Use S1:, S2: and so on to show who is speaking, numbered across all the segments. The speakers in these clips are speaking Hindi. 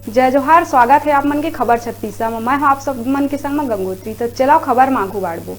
S1: जय जोहार। स्वागत है आप मन के खबर 36 में। मैं आप सब मन के संग में गंगोत्री। तो चलाओ खबर मांगू बाड़बो।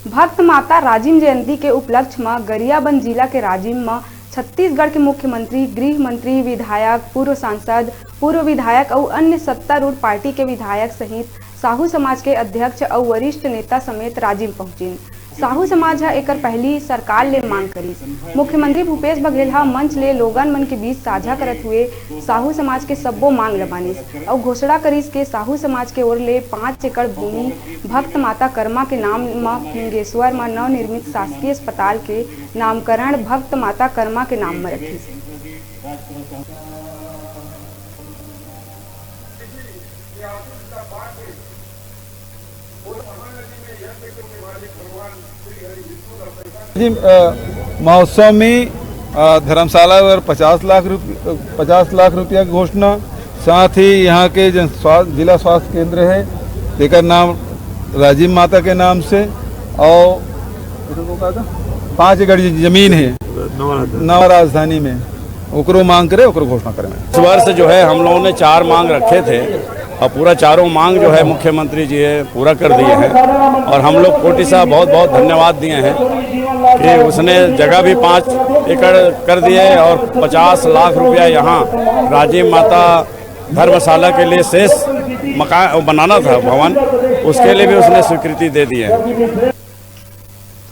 S1: भक्त माता राजिम जयंती के उपलक्ष्य में गरियाबंद जिला के राजिम में छत्तीसगढ़ के मुख्यमंत्री, गृह मंत्री, विधायक, पूर्व सांसद, पूर्व विधायक और अन्य सत्तारूढ़ पार्टी के विधायक सहित साहू समाज के अध्यक्ष और वरिष्ठ नेता समेत राजिम पहुंचे। साहू समाज एकर पहली सरकार ले मांग करी। मुख्यमंत्री भूपेश बघेल मंच ले लोगन मन के बीच साझा करत हुए साहू समाज के सब्बो मांग लबानिस और घोषणा करिस के साहू समाज के ओर ले 5 एकड़ भूमि भक्त माता कर्मा के नाम में फिंगेश्वर में नवनिर्मित शासकीय अस्पताल के नामकरण भक्त माता कर्मा के नाम में रखिस।
S2: महोत्सव में धर्मशाला और 50 लाख रुपया की घोषणा, साथ ही यहाँ के जिला स्वास्थ्य केंद्र है जेकर नाम राजिम माता के नाम से, और 5 एकड़ जमीन है नवा राजधानी में, ओकरो मांग करे, ओकरो घोषणा करें।
S3: इस वर्ष जो है हम लोगों ने 4 मांग रखे थे और पूरा चारों मांग जो है मुख्यमंत्री जी पूरा कर दिए हैं। और हम लोग कोटी साहब बहुत बहुत धन्यवाद दिए हैं कि उसने जगह भी 5 एकड़ कर दिए और 50 लाख रुपया यहाँ राजिम माता धर्मशाला के लिए शेष मकान बनाना था भवन, उसके लिए भी उसने स्वीकृति दे दी है।